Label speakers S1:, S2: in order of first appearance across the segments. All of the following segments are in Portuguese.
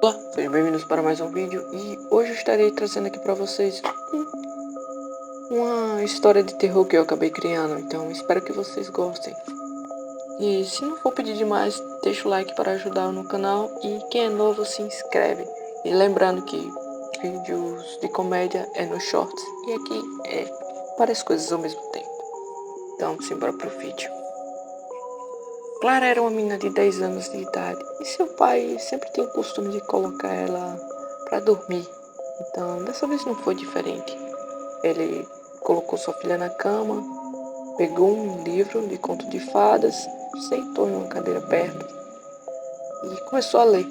S1: Olá, sejam bem-vindos para mais um vídeo e hoje eu estarei trazendo aqui para vocês uma história de terror que eu acabei criando, então espero que vocês gostem. E se não for pedir demais, deixa o like para ajudar no canal e quem é novo se inscreve. E lembrando que vídeos de comédia é no Shorts e aqui é várias coisas ao mesmo tempo. Então simbora pro vídeo. Clara era uma menina de 10 anos de idade e seu pai sempre tinha o costume de colocar ela para dormir. Então, dessa vez não foi diferente. Ele colocou sua filha na cama, pegou um livro de conto de fadas, sentou em uma cadeira perto e começou a ler.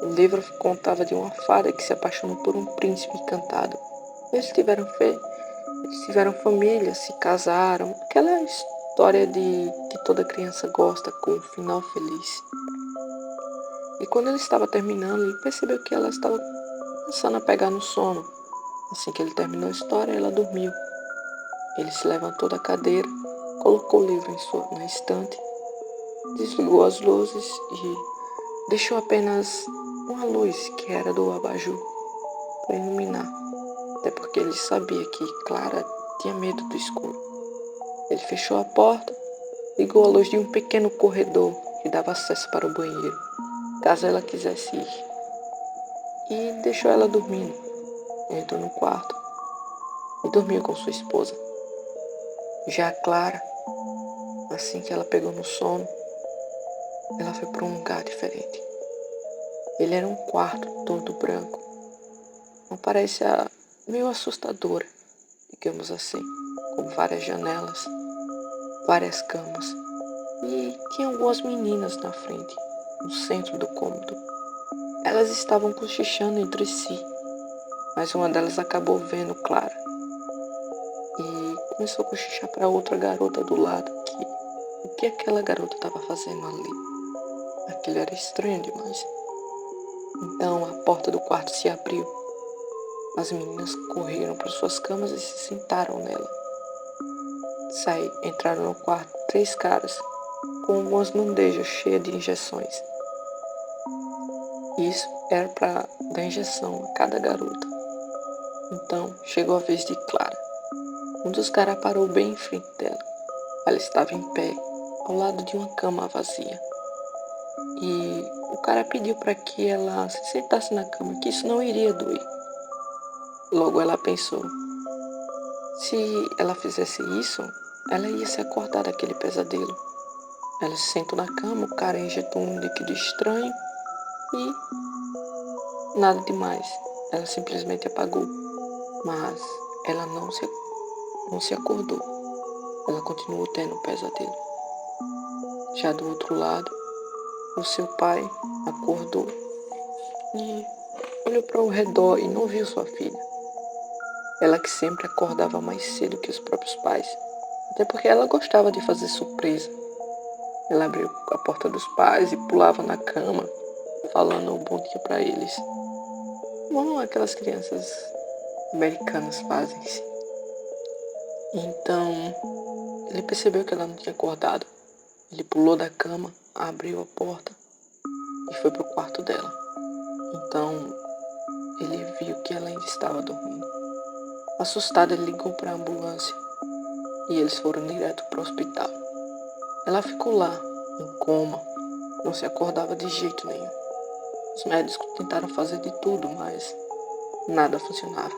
S1: O livro contava de uma fada que se apaixonou por um príncipe encantado. Eles tiveram família, se casaram, aquela história que toda criança gosta, com um final feliz. E quando ele estava terminando, ele percebeu que ela estava começando a pegar no sono. Assim que ele terminou a história, ela dormiu. Ele se levantou da cadeira, colocou o livro na estante, desligou as luzes e deixou apenas uma luz que era do abajur para iluminar, até porque ele sabia que Clara tinha medo do escuro. Ele fechou a porta, ligou a luz de um pequeno corredor que dava acesso para o banheiro, caso ela quisesse ir, e deixou ela dormindo. Entrou no quarto e dormiu com sua esposa. Já Clara, assim que ela pegou no sono, ela foi para um lugar diferente. Ele era um quarto todo branco, uma aparência meio assustadora, digamos assim, com várias janelas, várias camas, e tinha algumas meninas na frente, no centro do cômodo. Elas estavam cochichando entre si, mas uma delas acabou vendo Clara e começou a cochichar para outra garota do lado o que aquela garota estava fazendo ali. Aquilo era estranho demais. Então a porta do quarto se abriu. As meninas correram para suas camas e se sentaram nela. Entraram no quarto 3 caras com algumas bandejas cheias de injeções. Isso era para dar injeção a cada garota. Então chegou a vez de Clara. Um dos caras parou bem em frente dela. Ela estava em pé, ao lado de uma cama vazia. E o cara pediu para que ela se sentasse na cama, que isso não iria doer. Logo ela pensou, se ela fizesse isso, ela ia se acordar daquele pesadelo. Ela se sentou na cama, o cara injetou um líquido estranho e nada demais. Ela simplesmente apagou, mas ela não se acordou. Ela continuou tendo um pesadelo. Já do outro lado, o seu pai acordou e olhou para o redor e não viu sua filha. Ela que sempre acordava mais cedo que os próprios pais, até porque ela gostava de fazer surpresa. Ela abriu a porta dos pais e pulava na cama, falando um bom dia para eles. Como aquelas crianças americanas fazem. Então, ele percebeu que ela não tinha acordado. Ele pulou da cama, abriu a porta e foi pro quarto dela. Então, ele viu que ela ainda estava dormindo. Assustado, ele ligou para a ambulância e eles foram direto para o hospital. Ela ficou lá, em coma, não se acordava de jeito nenhum. Os médicos tentaram fazer de tudo, mas nada funcionava.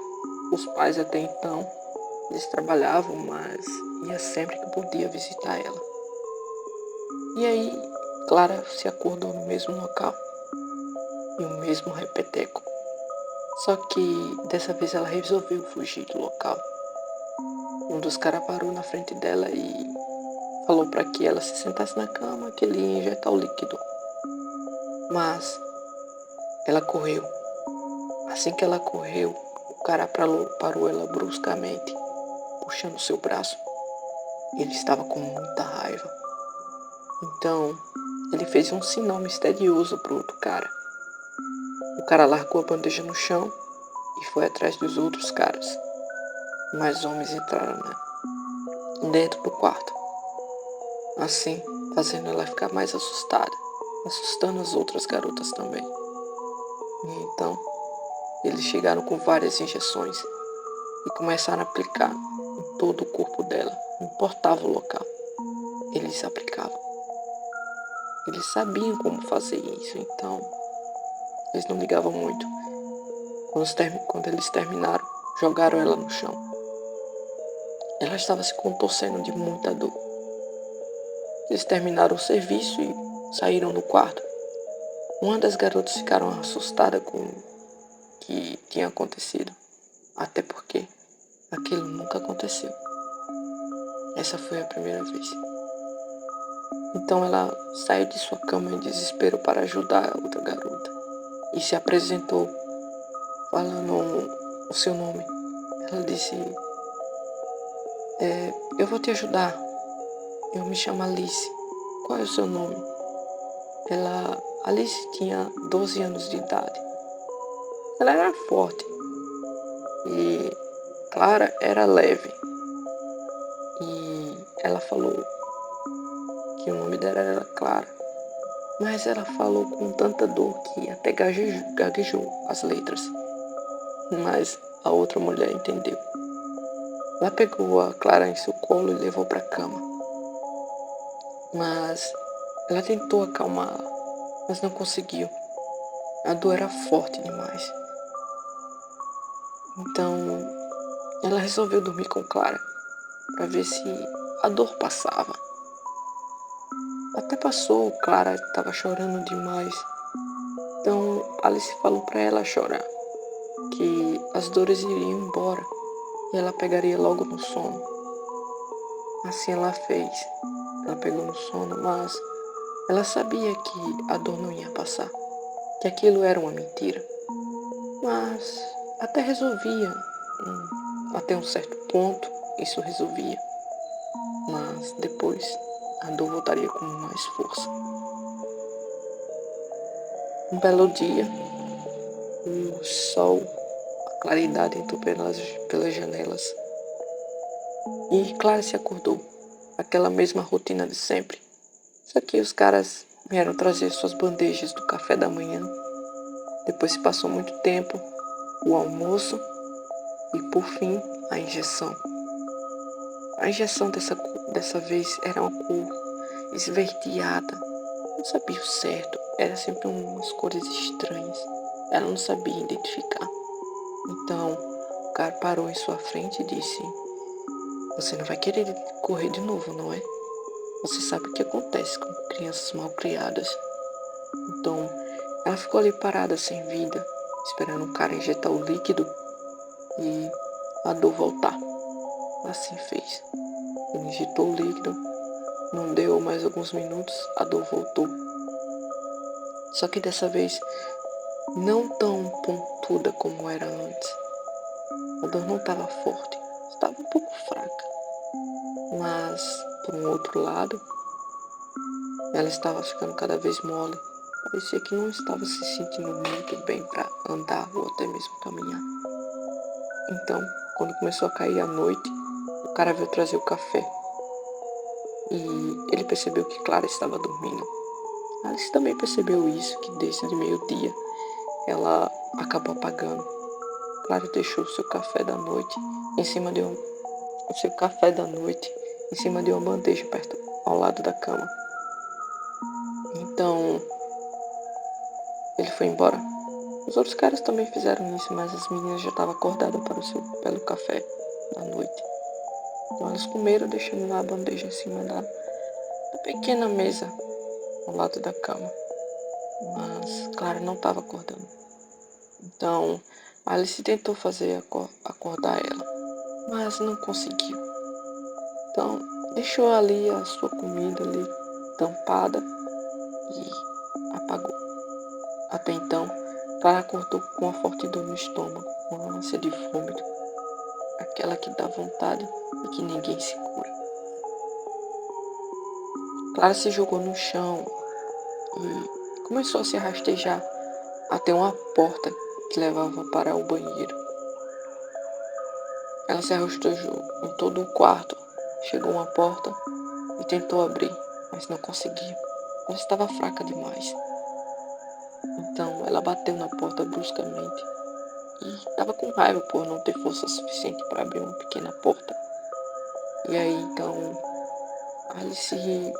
S1: Os pais até então, eles trabalhavam, mas ia sempre que podia visitar ela. E aí, Clara se acordou no mesmo local, e o mesmo repeteco. Só que dessa vez ela resolveu fugir do local. Um dos caras parou na frente dela e falou para que ela se sentasse na cama, que ele ia injetar o líquido. Mas ela correu. Assim que ela correu, o cara parou ela bruscamente, puxando seu braço. Ele estava com muita raiva. Então, ele fez um sinal misterioso pro outro cara. O cara largou a bandeja no chão e foi atrás dos outros caras. Mais homens entraram dentro do quarto, assim fazendo ela ficar mais assustada, assustando as outras garotas também. Então, eles chegaram com várias injeções e começaram a aplicar em todo o corpo dela. Não importava o local, eles aplicavam. Eles sabiam como fazer isso, então eles não ligavam muito. Quando eles terminaram, jogaram ela no chão. Ela estava se contorcendo de muita dor. Eles terminaram o serviço e saíram do quarto. Uma das garotas ficaram assustada com o que tinha acontecido, até porque aquilo nunca aconteceu. Essa foi a primeira vez. Então ela saiu de sua cama em desespero para ajudar a outra garota e se apresentou falando o seu nome. Ela disse: eu vou te ajudar. Eu me chamo Alice. Qual é o seu nome? Alice tinha 12 anos de idade. Ela era forte e Clara era leve. E ela falou que o nome dela era Clara, mas ela falou com tanta dor que até gaguejou as letras. Mas a outra mulher entendeu. Ela pegou a Clara em seu colo e levou para a cama. Mas ela tentou acalmá-la, mas não conseguiu. A dor era forte demais. Então, ela resolveu dormir com Clara para ver se a dor passava. Até passou, Clara estava chorando demais. Então, Alice falou para ela chorar, que as dores iriam embora e ela pegaria logo no sono. Assim ela fez. Ela pegou no sono, mas ela sabia que a dor não ia passar, que aquilo era uma mentira. Mas até resolvia, até um certo ponto, isso resolvia. Mas depois a dor voltaria com mais força. Um belo dia, o sol, a claridade entrou pelas janelas. E Clara se acordou, aquela mesma rotina de sempre. Só que os caras vieram trazer suas bandejas do café da manhã. Depois se passou muito tempo, o almoço e, por fim, a injeção. A injeção dessa vez era uma cor esverdeada. Não sabia o certo, era sempre umas cores estranhas. Ela não sabia identificar. Então, o cara parou em sua frente e disse: você não vai querer correr de novo, não é? Você sabe o que acontece com crianças mal criadas. Então, ela ficou ali parada sem vida, esperando o cara injetar o líquido e a dor voltar. Assim fez. Ele injetou o líquido, não deu mais alguns minutos, a dor voltou. Só que dessa vez, não tão pontuda como era antes. A dor não estava forte, estava um pouco fraca. Mas, por um outro lado, ela estava ficando cada vez mole. Parecia que não estava se sentindo muito bem para andar ou até mesmo caminhar. Então, quando começou a cair a noite, o cara veio trazer o café. E ele percebeu que Clara estava dormindo. Alice também percebeu isso, que desde o meio-dia ela acabou apagando. Clara deixou o seu café da noite em cima de uma bandeja perto ao lado da cama. Então, ele foi embora. Os outros caras também fizeram isso, mas as meninas já estavam acordadas pelo café da noite. Então elas comeram, deixando lá a bandeja em cima da pequena mesa ao lado da cama. Mas Clara não estava acordando. Então Alice tentou fazer acordar ela, mas não conseguiu. Então deixou ali a sua comida ali tampada e apagou. Até então, Clara acordou com uma forte dor no estômago, uma ânsia de vômito, aquela que dá vontade e que ninguém se cura. Clara se jogou no chão e começou a se rastejar até uma porta que levava para o banheiro. Ela se rastejou em todo o quarto, chegou a uma porta e tentou abrir, mas não conseguiu. Ela estava fraca demais. Então ela bateu na porta bruscamente e estava com raiva por não ter força suficiente para abrir uma pequena porta. E aí então Alice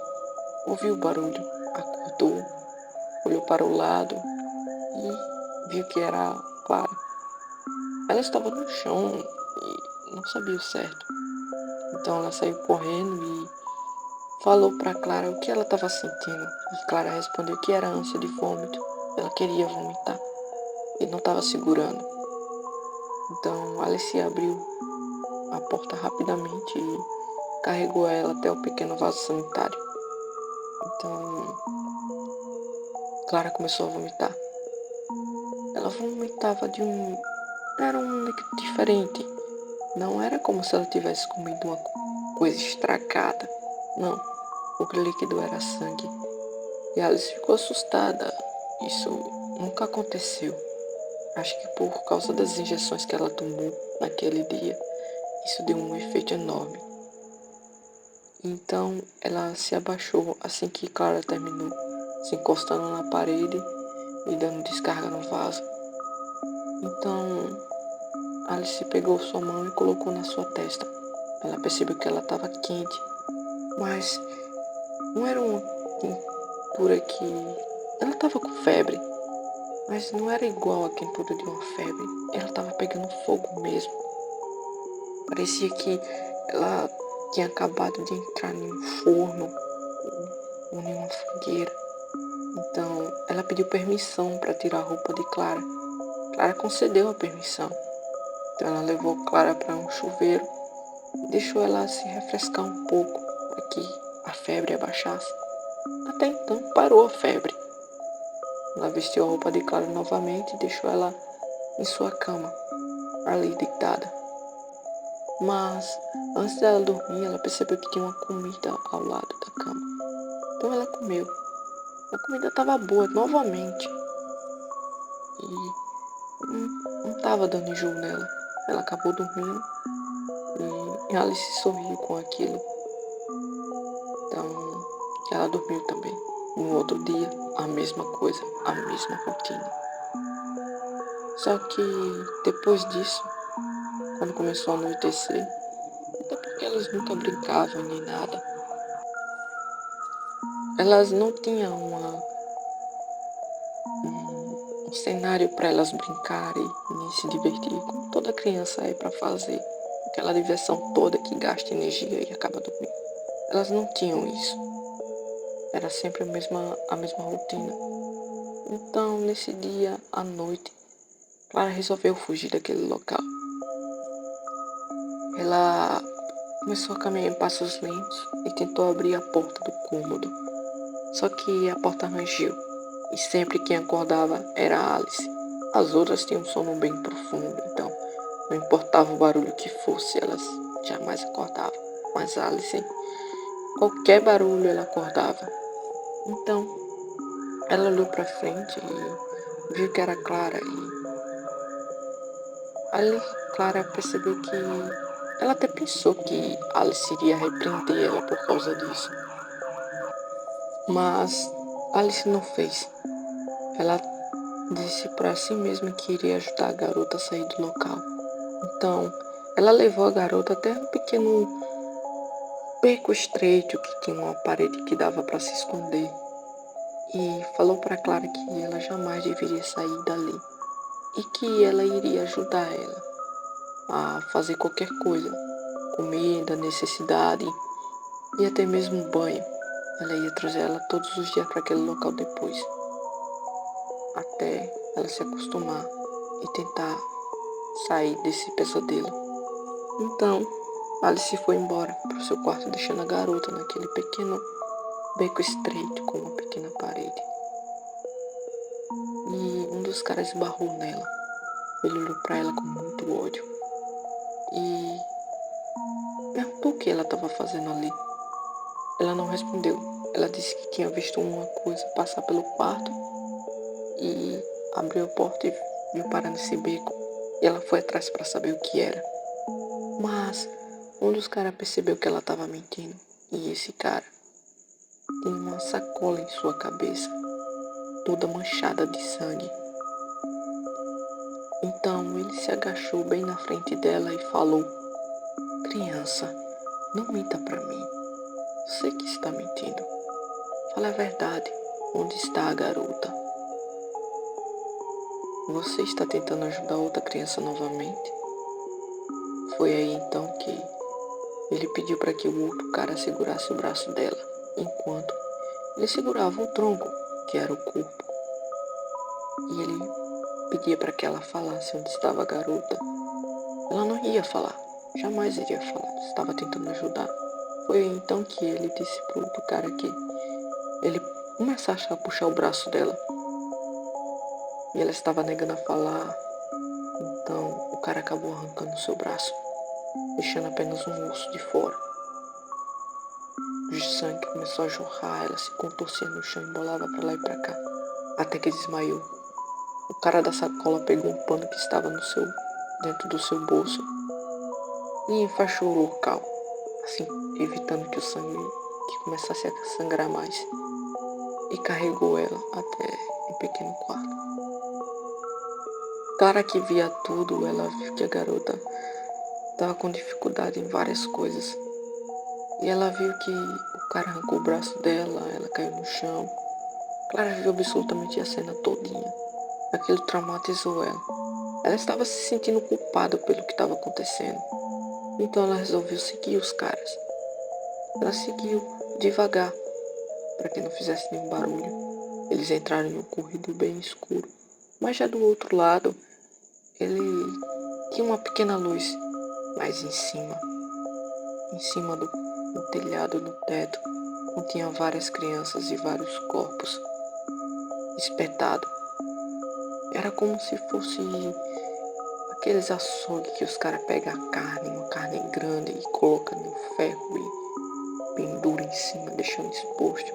S1: ouviu o barulho, acordou, olhou para o lado e viu que era a Clara. Ela estava no chão e não sabia o certo. Então ela saiu correndo e falou para Clara o que ela estava sentindo. E Clara respondeu que era ânsia de vômito. Ela queria vomitar e não estava segurando. Então Alice abriu a porta rapidamente e carregou ela até o pequeno vaso sanitário. Então Clara começou a vomitar. Ela vomitava era um líquido diferente. Não era como se ela tivesse comido uma coisa estragada. Não, o líquido era sangue. E Alice ficou assustada. Isso nunca aconteceu. Acho que por causa das injeções que ela tomou naquele dia, isso deu um efeito enorme. Então ela se abaixou assim que Clara terminou, se encostando na parede e dando descarga no vaso. Então Alice pegou sua mão e colocou na sua testa. Ela percebeu que ela estava quente, mas não era uma quentura que... Ela estava com febre, mas não era igual a quentura de uma febre. Ela estava pegando fogo mesmo. Parecia que ela tinha acabado de entrar em um forno ou em uma fogueira. Então ela pediu permissão para tirar a roupa de Clara. Clara concedeu a permissão. Então ela levou Clara para um chuveiro e deixou ela se refrescar um pouco para que a febre abaixasse. Até então parou a febre. Ela vestiu a roupa de Clara novamente e deixou ela em sua cama, ali deitada. Mas antes dela dormir, ela percebeu que tinha uma comida ao lado da cama. Então ela comeu. A comida estava boa novamente. E não estava dando enjoo nela. Ela acabou dormindo e Alice sorriu com aquilo. Então ela dormiu também. No outro dia, a mesma coisa, a mesma rotina. Só que depois disso, quando começou a anoitecer, até porque elas nunca brincavam nem nada, elas não tinham um cenário para elas brincarem nem se divertir, como toda criança é para fazer, aquela diversão toda que gasta energia e acaba dormindo. Elas não tinham isso. Era sempre a mesma rotina. Então, nesse dia, à noite, Clara resolveu fugir daquele local. Ela começou a caminhar em passos lentos e tentou abrir a porta do cômodo. Só que a porta rangeu e sempre quem acordava era Alice. As outras tinham um sono bem profundo, então não importava o barulho que fosse, elas jamais acordavam. Mas Alice, qualquer barulho ela acordava. Então ela olhou para frente e viu que era Clara. E ali Clara percebeu que ela até pensou que Alice iria repreender ela por causa disso. Mas Alice não fez. Ela disse para si mesma que iria ajudar a garota a sair do local. Então, ela levou a garota até um pequeno beco estreito que tinha uma parede que dava para se esconder. E falou para Clara que ela jamais deveria sair dali. E que ela iria ajudar ela a fazer qualquer coisa. Comida, necessidade e até mesmo banho. Ela ia trazer ela todos os dias para aquele local depois. Até ela se acostumar e tentar sair desse pesadelo. Então, Alice foi embora para o seu quarto, deixando a garota naquele pequeno beco estreito com uma pequena parede. E um dos caras esbarrou nela. Ele olhou para ela com muito ódio e perguntou o que ela estava fazendo ali. Ela não respondeu. Ela disse que tinha visto uma coisa passar pelo quarto e abriu a porta e viu parar nesse beco. E ela foi atrás para saber o que era. Mas um dos caras percebeu que ela estava mentindo. E esse cara tinha uma sacola em sua cabeça. toda manchada de sangue. Então ele se agachou bem na frente dela e falou: criança, não minta para mim. Você que está mentindo. Fala a verdade. Onde está a garota? Você está tentando ajudar outra criança novamente? Foi aí então que ele pediu para que o outro cara segurasse o braço dela, enquanto ele segurava o tronco, que era o corpo. E ele pedia para que ela falasse onde estava a garota. Ela não ia falar, jamais iria falar, estava tentando ajudar. Foi aí então que ele disse para o outro cara que ele começasse a puxar o braço dela. E ela estava negando a falar, então o cara acabou arrancando o seu braço, deixando apenas um osso de fora. O sangue começou a jorrar, ela se contorcia no chão e bolava para lá e para cá, até que desmaiou. O cara da sacola pegou um pano que estava dentro do seu bolso e enfaixou o local, assim, evitando que o sangue começasse a sangrar mais, e carregou ela até um pequeno quarto. Clara, que via tudo, ela viu que a garota estava com dificuldade em várias coisas. E ela viu que o cara arrancou o braço dela, ela caiu no chão. Clara viu absolutamente a cena todinha. Aquilo traumatizou ela. Ela estava se sentindo culpada pelo que estava acontecendo. Então ela resolveu seguir os caras. Ela seguiu devagar, para que não fizesse nenhum barulho. Eles entraram em um corredor bem escuro. Mas já do outro lado, ele tinha uma pequena luz, mas em cima do telhado, no teto, continha várias crianças e vários corpos espetados. Era como se fosse aqueles açougues que os caras pegam a carne, uma carne grande, e colocam no ferro e penduram em cima, deixando exposto.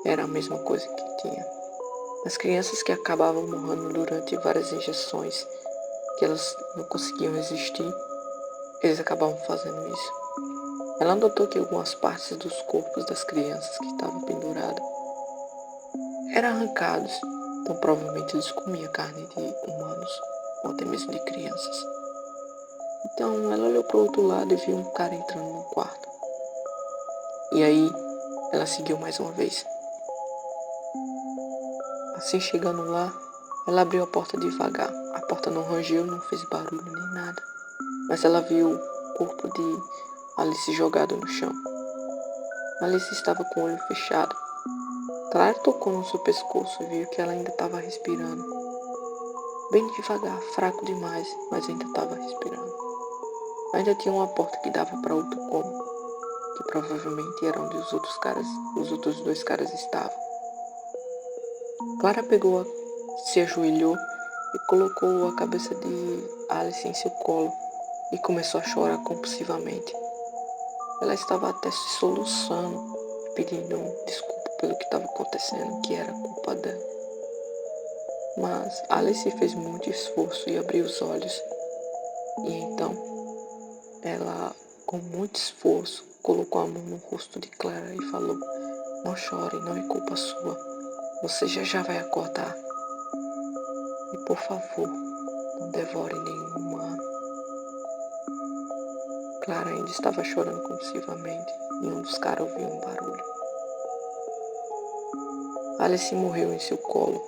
S1: Era a mesma coisa que tinha. As crianças que acabavam morrendo durante várias injeções, que elas não conseguiam resistir, eles acabavam fazendo isso. Ela notou que algumas partes dos corpos das crianças que estavam penduradas eram arrancados, então provavelmente eles comiam carne de humanos, ou até mesmo de crianças. Então ela olhou para o outro lado e viu um cara entrando no quarto. E aí ela seguiu mais uma vez. Assim, chegando lá, ela abriu a porta devagar. A porta não rangeu, não fez barulho nem nada. Mas ela viu o corpo de Alice jogado no chão. Alice estava com o olho fechado. Clara tocou no seu pescoço e viu que ela ainda estava respirando. Bem devagar, fraco demais, mas ainda estava respirando. Ainda tinha uma porta que dava para outro cômodo, que provavelmente era onde os outros dois caras estavam. Clara se ajoelhou e colocou a cabeça de Alice em seu colo e começou a chorar compulsivamente. Ela estava até se soluçando, pedindo desculpa pelo que estava acontecendo, que era culpa dela. Mas Alice fez muito esforço e abriu os olhos. E então, ela, com muito esforço, colocou a mão no rosto de Clara e falou: não chore, não é culpa sua. Você já vai acordar. E por favor, não devore nenhum humano. Clara ainda estava chorando compulsivamente e um dos caras ouviu um barulho. Alice morreu em seu colo.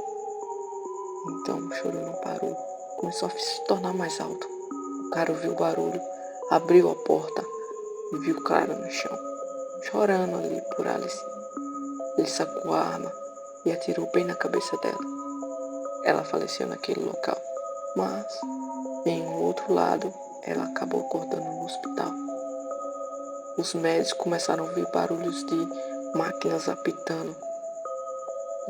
S1: Então o choro não parou. Começou a se tornar mais alto. O cara ouviu o barulho, abriu a porta e viu Clara no chão, chorando ali por Alice. Ele sacou a arma e atirou bem na cabeça dela. Ela faleceu naquele local. Mas, em um outro lado, ela acabou acordando no hospital. Os médicos começaram a ouvir barulhos de máquinas apitando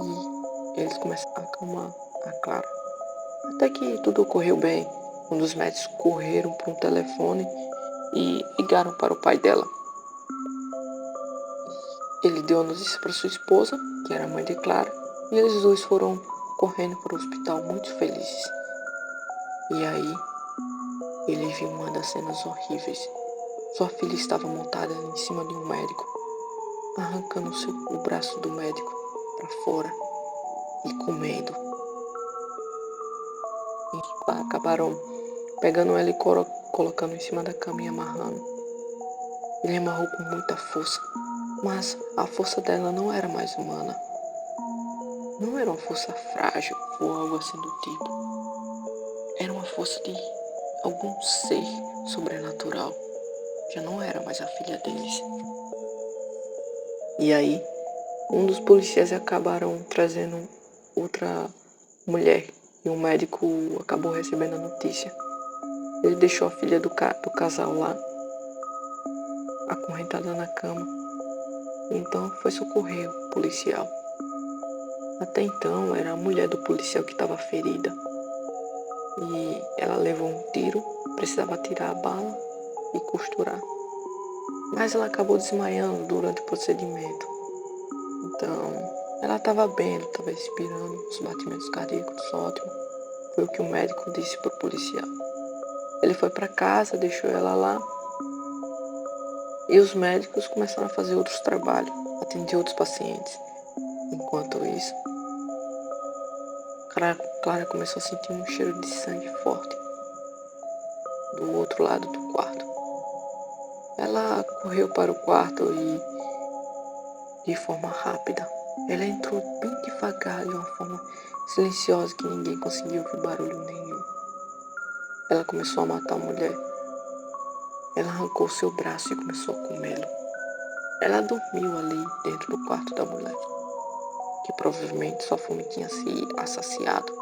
S1: e eles começaram a acalmar a Clara. Até que tudo ocorreu bem. Um dos médicos correram para um telefone e ligaram para o pai dela. Ele deu a notícia para sua esposa, que era a mãe de Clara, e eles dois foram correndo para o hospital muito felizes. E aí, ele viu uma das cenas horríveis. Sua filha estava montada em cima de um médico, arrancando o braço do médico para fora. e comendo. E acabaram pegando ela e colocando em cima da cama e amarrando. Ele amarrou com muita força, mas a força dela não era mais humana. Não era uma força frágil ou algo assim do tipo. Era uma força de algum ser sobrenatural. Já não era mais a filha deles. E aí, um dos policiais acabaram trazendo outra mulher e o médico acabou recebendo a notícia. Ele deixou a filha do casal lá, acorrentada na cama. Então foi socorrer o policial. Até então era a mulher do policial que estava ferida. E ela levou um tiro, precisava tirar a bala e costurar. Mas ela acabou desmaiando durante o procedimento. Então, ela estava bem, ela estava respirando, os batimentos cardíacos ótimos. Foi o que o médico disse para o policial. Ele foi para casa, deixou ela lá. E os médicos começaram a fazer outros trabalhos, atender outros pacientes. Enquanto isso, Clara começou a sentir um cheiro de sangue forte do outro lado do quarto. Ela correu para o quarto e, de forma rápida, ela entrou bem devagar, de uma forma silenciosa que ninguém conseguiu ouvir barulho nenhum. Ela começou a matar a mulher. Ela arrancou seu braço e começou a comê-lo. Ela dormiu ali dentro do quarto da mulher, que provavelmente sua fome tinha se assaciado.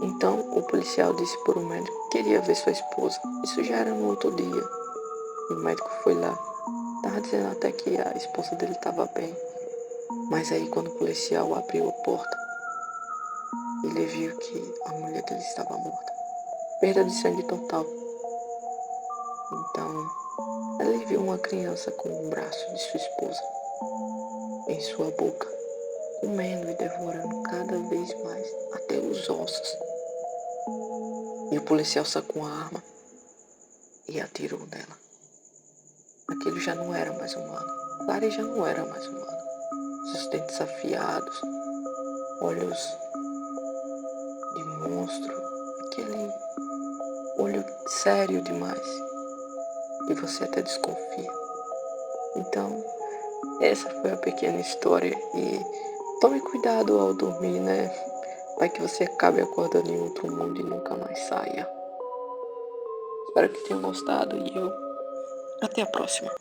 S1: Então o policial disse para o médico que queria ver sua esposa. Isso já era no outro dia. E o médico foi lá. Estava dizendo até que a esposa dele estava bem. Mas aí quando o policial abriu a porta, ele viu que a mulher dele estava morta. Perda de sangue total. Então, ele viu uma criança com o braço de sua esposa em sua boca, comendo e devorando cada vez mais, até os ossos. E o policial sacou uma arma e atirou nela. Aquilo já não era mais humano. Clara já não era mais humana. Seus dentes afiados, olhos de monstro, aquele olho sério demais, e você até desconfia. Então, essa foi a pequena história e tome cuidado ao dormir, né? Vai que você acabe acordando em outro mundo e nunca mais saia. Espero que tenham gostado e até a próxima.